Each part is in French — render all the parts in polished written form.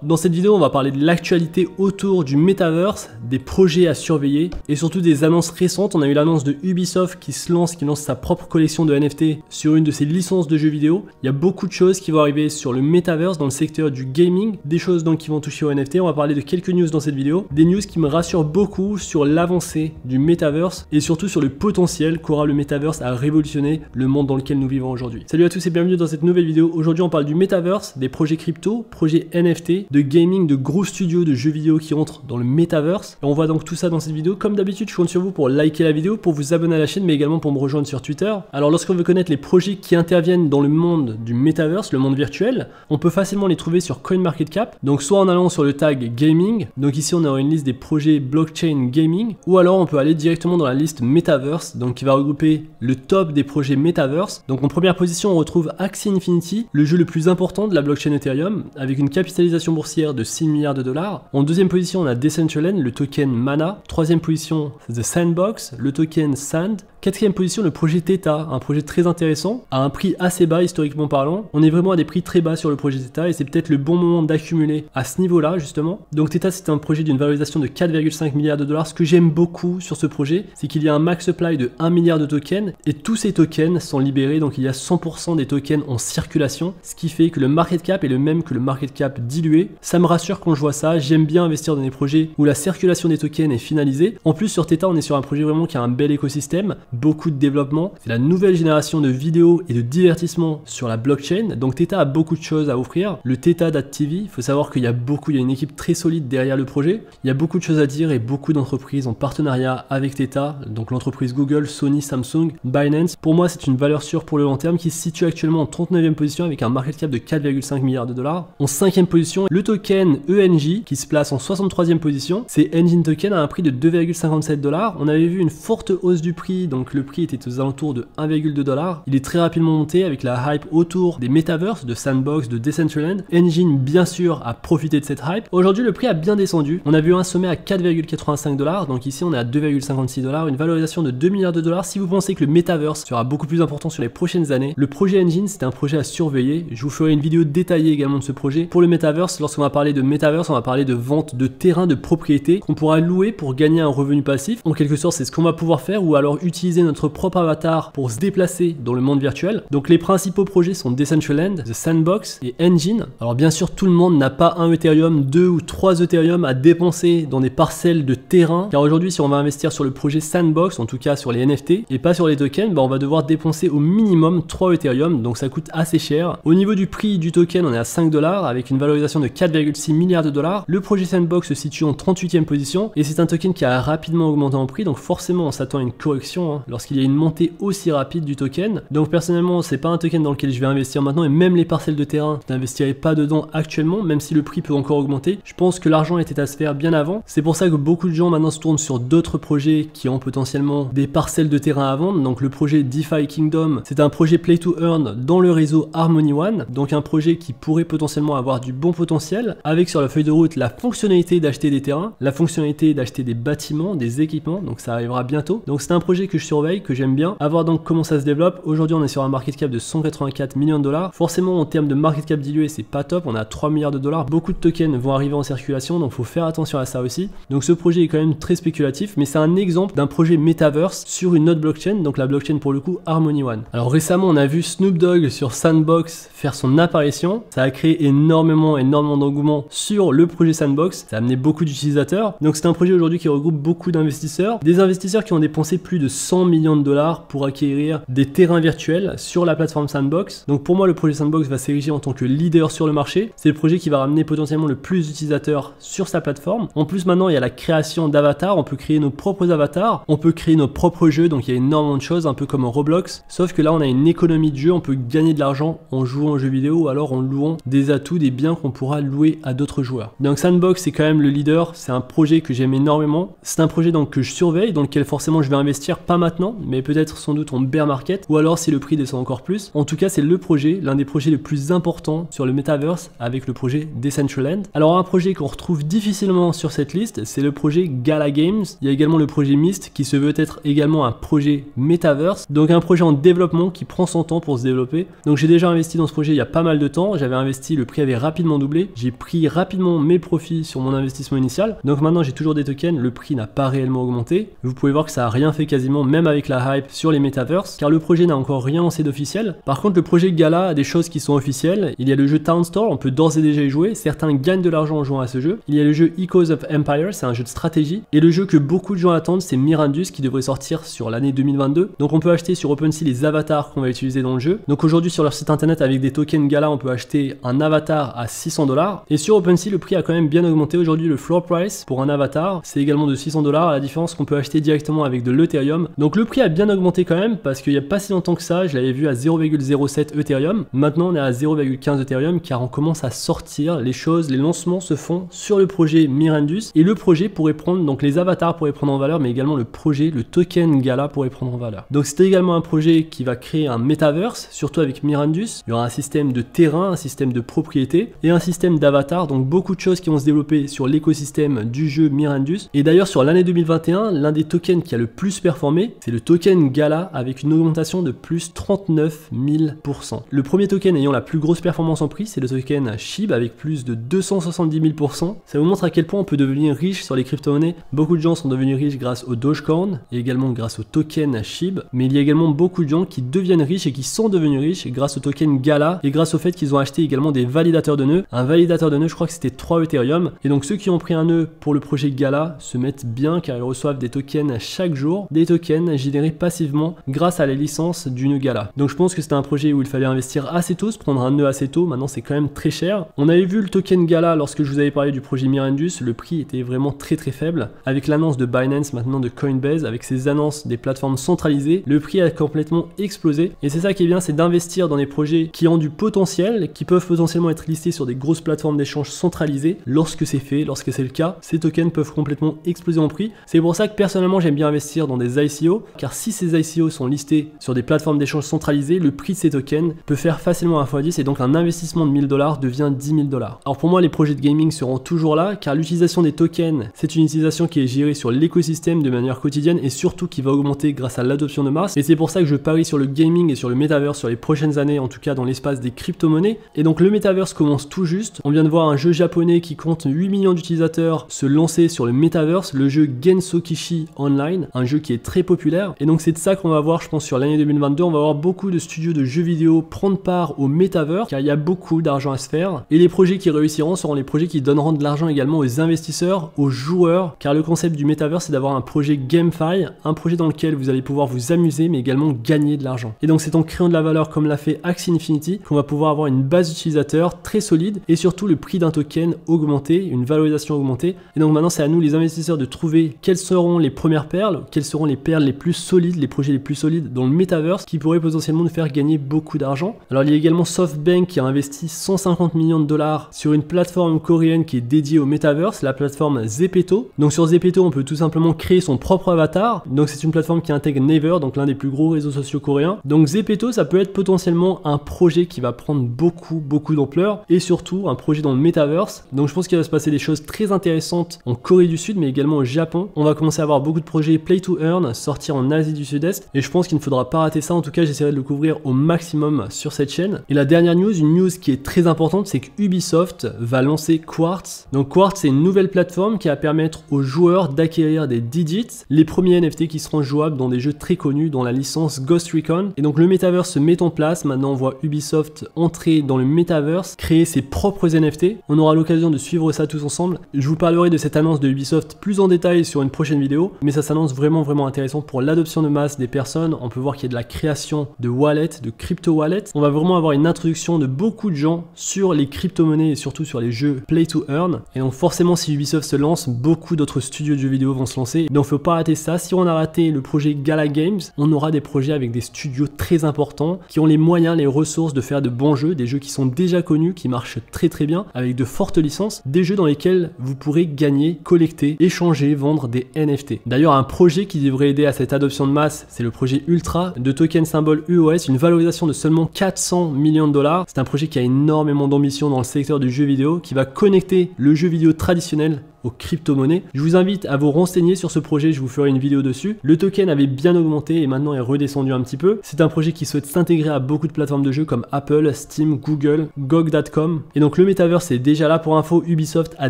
Dans cette vidéo, on va parler de l'actualité autour du Metaverse, des projets à surveiller et surtout des annonces récentes. On a eu l'annonce de Ubisoft qui lance sa propre collection de NFT sur une de ses licences de jeux vidéo. Il y a beaucoup de choses qui vont arriver sur le Metaverse dans le secteur du gaming, des choses donc qui vont toucher au NFT. On va parler de quelques news dans cette vidéo, des news qui me rassurent beaucoup sur l'avancée du Metaverse et surtout sur le potentiel qu'aura le Metaverse à révolutionner le monde dans lequel nous vivons aujourd'hui. Salut à tous et bienvenue dans cette nouvelle vidéo. Aujourd'hui, on parle du Metaverse, des projets crypto, projets NFT, de gaming, de gros studios de jeux vidéo qui entrent dans le Metaverse. Et on voit donc tout ça dans cette vidéo. Comme d'habitude, je compte sur vous pour liker la vidéo, pour vous abonner à la chaîne, mais également pour me rejoindre sur Twitter. Alors lorsqu'on veut connaître les projets qui interviennent dans le monde du Metaverse, le monde virtuel, on peut facilement les trouver sur CoinMarketCap. Donc soit en allant sur le tag gaming, donc ici on aura une liste des projets blockchain gaming, ou alors on peut aller directement dans la liste Metaverse, donc qui va regrouper le top des projets Metaverse. Donc en première position, on retrouve Axie Infinity, le jeu le plus important de la blockchain Ethereum, avec une capitalisation boursière de 6 milliards de dollars. En deuxième position, on a Decentraland, le token Mana. Troisième position, The Sandbox, le token Sand. Quatrième position, le projet Theta, un projet très intéressant, à un prix assez bas historiquement parlant. On est vraiment à des prix très bas sur le projet Theta et c'est peut-être le bon moment d'accumuler à ce niveau-là justement. Donc Theta, c'est un projet d'une valorisation de 4,5 milliards de dollars. Ce que j'aime beaucoup sur ce projet, c'est qu'il y a un max supply de 1 milliard de tokens et tous ces tokens sont libérés, donc il y a 100% des tokens en circulation, ce qui fait que le market cap est le même que le market cap dilué. Ça me rassure quand je vois ça, j'aime bien investir dans des projets où la circulation des tokens est finalisée. En plus sur Theta, on est sur un projet vraiment qui a un bel écosystème, beaucoup de développement. C'est la nouvelle génération de vidéos et de divertissement sur la blockchain. Donc Theta a beaucoup de choses à offrir. Le Theta.tv, il faut savoir qu'il y a une équipe très solide derrière le projet. Il y a beaucoup de choses à dire et beaucoup d'entreprises en partenariat avec Theta, donc l'entreprise Google, Sony, Samsung, Binance. Pour moi, c'est une valeur sûre pour le long terme qui se situe actuellement en 39e position avec un market cap de 4,5 milliards de dollars. En 5e position, le token ENJ qui se place en 63e position. C'est Engine Token à un prix de 2,57 dollars. On avait vu une forte hausse du prix, donc le prix était aux alentours de 1,2 $. Il est très rapidement monté avec la hype autour des Metaverse, de Sandbox, de Decentraland. Engine, bien sûr, a profité de cette hype. Aujourd'hui, le prix a bien descendu. On a vu un sommet à 4,85 $. Donc ici, on est à 2,56 $. Une valorisation de 2 milliards de dollars. Si vous pensez que le Metaverse sera beaucoup plus important sur les prochaines années, le projet Engine, c'est un projet à surveiller. Je vous ferai une vidéo détaillée également de ce projet. Pour le Metaverse, lorsqu'on va parler de Metaverse, on va parler de vente de terrains de propriété qu'on pourra louer pour gagner un revenu passif. En quelque sorte, c'est ce qu'on va pouvoir faire ou alors utiliser notre propre avatar pour se déplacer dans le monde virtuel. Donc les principaux projets sont Decentraland, The Sandbox et Engine. Alors bien sûr, tout le monde n'a pas un Ethereum, 2 ou 3 Ethereum à dépenser dans des parcelles de terrain. Car aujourd'hui, si on va investir sur le projet Sandbox, en tout cas sur les NFT et pas sur les tokens, on va devoir dépenser au minimum 3 Ethereum. Donc ça coûte assez cher. Au niveau du prix du token, on est à 5 $ avec une valorisation de 4,6 milliards de dollars. Le projet Sandbox se situe en 38e position et c'est un token qui a rapidement augmenté en prix. Donc forcément, on s'attend à une correction lorsqu'il y a une montée aussi rapide du token. Donc personnellement, c'est pas un token dans lequel je vais investir maintenant et même les parcelles de terrain, je n'investirai pas dedans actuellement, même si le prix peut encore augmenter. Je pense que l'argent était à se faire bien avant. C'est pour ça que beaucoup de gens maintenant se tournent sur d'autres projets qui ont potentiellement des parcelles de terrain à vendre. Donc le projet DeFi Kingdom, c'est un projet Play to Earn dans le réseau Harmony One. Donc un projet qui pourrait potentiellement avoir du bon potentiel avec sur la feuille de route la fonctionnalité d'acheter des terrains, la fonctionnalité d'acheter des bâtiments, des équipements. Donc ça arrivera bientôt. Donc c'est un projet que je surveille, que j'aime bien. À voir donc comment ça se développe. Aujourd'hui, on est sur un market cap de 184 millions de dollars. Forcément, en termes de market cap dilué, c'est pas top. On a 3 milliards de dollars. Beaucoup de tokens vont arriver en circulation, donc faut faire attention à ça aussi. Donc ce projet est quand même très spéculatif, mais c'est un exemple d'un projet Metaverse sur une autre blockchain, donc la blockchain pour le coup Harmony One. Alors récemment, on a vu Snoop Dogg sur Sandbox faire son apparition. Ça a créé énormément d'engouement sur le projet Sandbox. Ça a amené beaucoup d'utilisateurs. Donc c'est un projet aujourd'hui qui regroupe beaucoup d'investisseurs. Des investisseurs qui ont dépensé plus de 100 millions de dollars pour acquérir des terrains virtuels sur la plateforme Sandbox. Donc pour moi, le projet Sandbox va s'ériger en tant que leader sur le marché. C'est le projet qui va ramener potentiellement le plus d'utilisateurs sur sa plateforme. En plus, maintenant, il y a la création d'avatars. On peut créer nos propres avatars. On peut créer nos propres jeux. Donc il y a énormément de choses, un peu comme en Roblox. Sauf que là, on a une économie de jeu. On peut gagner de l'argent en jouant aux jeux vidéo ou alors en louant des atouts, des biens qu'on pourra louer à d'autres joueurs. Donc Sandbox, c'est quand même le leader. C'est un projet que j'aime énormément. C'est un projet donc que je surveille, dans lequel forcément je vais investir pas mal maintenant, mais peut-être sans doute en bear market, ou alors si le prix descend encore plus. En tout cas, c'est le projet, l'un des projets les plus importants sur le Metaverse avec le projet Decentraland. Alors un projet qu'on retrouve difficilement sur cette liste, c'est le projet Gala Games. Il y a également le projet Myst qui se veut être également un projet Metaverse, donc un projet en développement qui prend son temps pour se développer. Donc j'ai déjà investi dans ce projet il y a pas mal de temps, j'avais investi, le prix avait rapidement doublé, j'ai pris rapidement mes profits sur mon investissement initial, donc maintenant j'ai toujours des tokens, le prix n'a pas réellement augmenté. Vous pouvez voir que ça a rien fait quasiment, même avec la hype sur les Metaverse, car le projet n'a encore rien lancé d'officiel. Par contre le projet Gala a des choses qui sont officielles, il y a le jeu Town Store, on peut d'ores et déjà y jouer, certains gagnent de l'argent en jouant à ce jeu. Il y a le jeu Echoes of Empire, c'est un jeu de stratégie, et le jeu que beaucoup de gens attendent c'est Mirandus qui devrait sortir sur l'année 2022. Donc on peut acheter sur OpenSea les avatars qu'on va utiliser dans le jeu. Donc aujourd'hui sur leur site internet avec des tokens Gala on peut acheter un avatar à 600$, et sur OpenSea le prix a quand même bien augmenté. Aujourd'hui le floor price pour un avatar c'est également de 600$, à la différence qu'on peut acheter directement avec de l'Ethereum. Donc le prix a bien augmenté quand même, parce qu'il n'y a pas si longtemps que ça je l'avais vu à 0,07 Ethereum, maintenant on est à 0,15 Ethereum, car on commence à sortir les choses, les lancements se font sur le projet Mirandus, et le projet pourrait prendre, donc les avatars pourraient prendre en valeur, mais également le projet, le token Gala pourrait prendre en valeur. Donc c'était également un projet qui va créer un metaverse, surtout avec Mirandus. Il y aura un système de terrain, un système de propriété et un système d'avatar, donc beaucoup de choses qui vont se développer sur l'écosystème du jeu Mirandus. Et d'ailleurs sur l'année 2021, l'un des tokens qui a le plus performé, c'est le token Gala avec une augmentation de plus 39 000%. Le premier token ayant la plus grosse performance en prix, c'est le token SHIB avec plus de 270 000%. Ça vous montre à quel point on peut devenir riche sur les crypto-monnaies. Beaucoup de gens sont devenus riches grâce au Dogecoin et également grâce au token SHIB, mais il y a également beaucoup de gens qui deviennent riches et qui sont devenus riches grâce au token Gala et grâce au fait qu'ils ont acheté également des validateurs de nœuds. Un validateur de nœuds, je crois que c'était 3 Ethereum, et donc ceux qui ont pris un nœud pour le projet Gala se mettent bien, car ils reçoivent des tokens chaque jour, des tokens générés passivement grâce à la licence du nœud Gala. Donc je pense que c'était un projet où il fallait investir assez tôt, se prendre un nœud assez tôt. Maintenant c'est quand même très cher. On avait vu le token Gala lorsque je vous avais parlé du projet Mirandus, le prix était vraiment très faible. Avec l'annonce de Binance, maintenant de Coinbase, avec ces annonces des plateformes centralisées, le prix a complètement explosé. Et c'est ça qui est bien, c'est d'investir dans des projets qui ont du potentiel, qui peuvent potentiellement être listés sur des grosses plateformes d'échange centralisées. Lorsque c'est fait, lorsque c'est le cas, ces tokens peuvent complètement exploser en prix. C'est pour ça que personnellement j'aime bien investir dans des ICO, car si ces ICO sont listés sur des plateformes d'échange centralisées, le prix de ces tokens peut faire facilement un x10, et donc un investissement de 1000$ devient 10 000$. Alors pour moi les projets de gaming seront toujours là, car l'utilisation des tokens, c'est une utilisation qui est gérée sur l'écosystème de manière quotidienne, et surtout qui va augmenter grâce à l'adoption de masse. Et c'est pour ça que je parie sur le gaming et sur le metaverse sur les prochaines années, en tout cas dans l'espace des crypto-monnaies. Et donc le metaverse commence tout juste. On vient de voir un jeu japonais qui compte 8 millions d'utilisateurs se lancer sur le metaverse, le jeu Gensokishi Online, un jeu qui est très populaire. Et donc c'est de ça qu'on va voir, je pense, sur l'année 2022. On va voir beaucoup de studios de jeux vidéo prendre part au metaverse, car il y a beaucoup d'argent à se faire. Et les projets qui réussiront seront les projets qui donneront de l'argent également aux investisseurs, aux joueurs, car le concept du metaverse c'est d'avoir un projet GameFi, un projet dans lequel vous allez pouvoir vous amuser mais également gagner de l'argent. Et donc c'est en créant de la valeur comme l'a fait Axie Infinity qu'on va pouvoir avoir une base d'utilisateurs très solide, et surtout le prix d'un token augmenté, une valorisation augmentée. Et donc maintenant c'est à nous les investisseurs de trouver quelles seront les premières perles, quelles seront les perles les plus solides, les projets les plus solides dans le metaverse qui pourraient potentiellement nous faire gagner beaucoup d'argent. Alors il y a également SoftBank qui a investi 150 millions de dollars sur une plateforme coréenne qui est dédiée au metaverse, la plateforme Zepeto. Donc sur Zepeto on peut tout simplement créer son propre avatar. Donc c'est une plateforme qui intègre Naver, donc l'un des plus gros réseaux sociaux coréens. Donc Zepeto ça peut être potentiellement un projet qui va prendre beaucoup d'ampleur, et surtout un projet dans le metaverse. Donc je pense qu'il va se passer des choses très intéressantes en Corée du Sud mais également au Japon. On va commencer à avoir beaucoup de projets play to earn sortir en Asie du Sud-Est, et je pense qu'il ne faudra pas rater ça. En tout cas j'essaierai de le couvrir au maximum sur cette chaîne. Et la dernière news, une news qui est très importante, c'est que Ubisoft va lancer Quartz. Donc Quartz c'est une nouvelle plateforme qui va permettre aux joueurs d'acquérir des digits, les premiers NFT qui seront jouables dans des jeux très connus dont la licence Ghost Recon. Et donc le metaverse se met en place. Maintenant on voit Ubisoft entrer dans le metaverse, créer ses propres NFT. On aura l'occasion de suivre ça tous ensemble. Je vous parlerai de cette annonce de Ubisoft plus en détail sur une prochaine vidéo, mais ça s'annonce vraiment intéressant pour l'adoption de masse des personnes. On peut voir qu'il y a de la création de wallets, de crypto wallets. On va vraiment avoir une introduction de beaucoup de gens sur les crypto-monnaies et surtout sur les jeux play to earn. Et donc forcément si Ubisoft se lance, beaucoup d'autres studios de jeux vidéo vont se lancer. Donc faut pas rater ça. Si on a raté le projet Gala Games, on aura des projets avec des studios très importants qui ont les moyens, les ressources de faire de bons jeux, des jeux qui sont déjà connus, qui marchent très bien, avec de fortes licences, des jeux dans lesquels vous pourrez gagner, collecter, échanger, vendre des NFT. D'ailleurs un projet qui devrait aider à cette adoption de masse, c'est le projet Ultra de token symbole UOS, une valorisation de seulement 400 millions de dollars. C'est un projet qui a énormément d'ambition dans le secteur du jeu vidéo, qui va connecter le jeu vidéo traditionnel aux crypto-monnaies. Je vous invite à vous renseigner sur ce projet, je vous ferai une vidéo dessus. Le token avait bien augmenté et maintenant est redescendu un petit peu. C'est un projet qui souhaite s'intégrer à beaucoup de plateformes de jeux comme Apple, Steam, Google, GOG.com. Et donc le Metaverse est déjà là. Pour info, Ubisoft a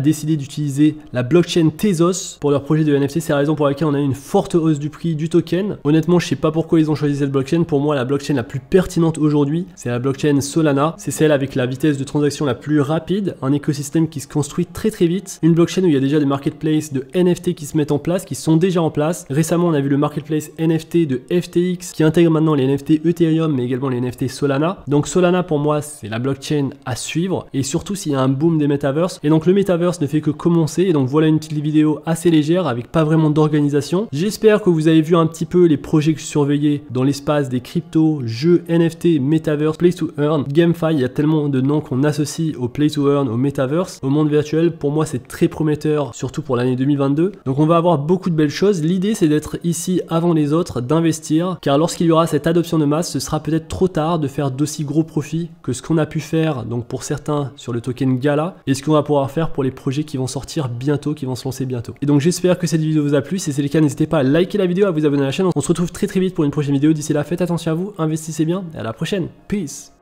décidé d'utiliser la blockchain Tezos pour leur projet de NFT. C'est la raison pour laquelle on a eu une forte hausse du prix du token. Honnêtement, je sais pas pourquoi ils ont choisi cette blockchain. Pour moi, la blockchain la plus pertinente aujourd'hui, c'est la blockchain Solana. C'est celle avec la vitesse de transaction la plus rapide, un écosystème qui se construit très vite. Une blockchain où il y a déjà des marketplaces de NFT qui se mettent en place, qui sont déjà en place. Récemment, on a vu le marketplace NFT de FTX qui intègre maintenant les NFT Ethereum, mais également les NFT Solana. Donc Solana, pour moi, c'est la blockchain à suivre, et surtout s'il y a un boom des metaverse. Et donc le metaverse ne fait que commencer, et donc voilà une petite vidéo assez légère avec pas vraiment d'organisation. J'espère que vous avez vu un petit peu les projets que je surveillais dans l'espace des cryptos, jeux, NFT, metaverse, play to earn, GameFi. Il y a tellement de noms qu'on associe au play to earn, au metaverse, au monde virtuel. Pour moi, c'est très prometteur, surtout pour l'année 2022. Donc on va avoir beaucoup de belles choses. L'idée, c'est d'être ici avant les autres, d'investir, car lorsqu'il y aura cette adoption de masse, ce sera peut-être trop tard de faire d'aussi gros profits que ce qu'on a pu faire, donc pour certains sur le token Gala, et ce qu'on va pouvoir faire pour les projets qui vont sortir bientôt, qui vont se lancer bientôt. Et donc j'espère que cette vidéo vous a plu. Si c'est le cas, n'hésitez pas à liker la vidéo, à vous abonner à la chaîne. On se retrouve très vite pour une prochaine vidéo. D'ici là, faites attention à vous, investissez bien, et à la prochaine. Peace.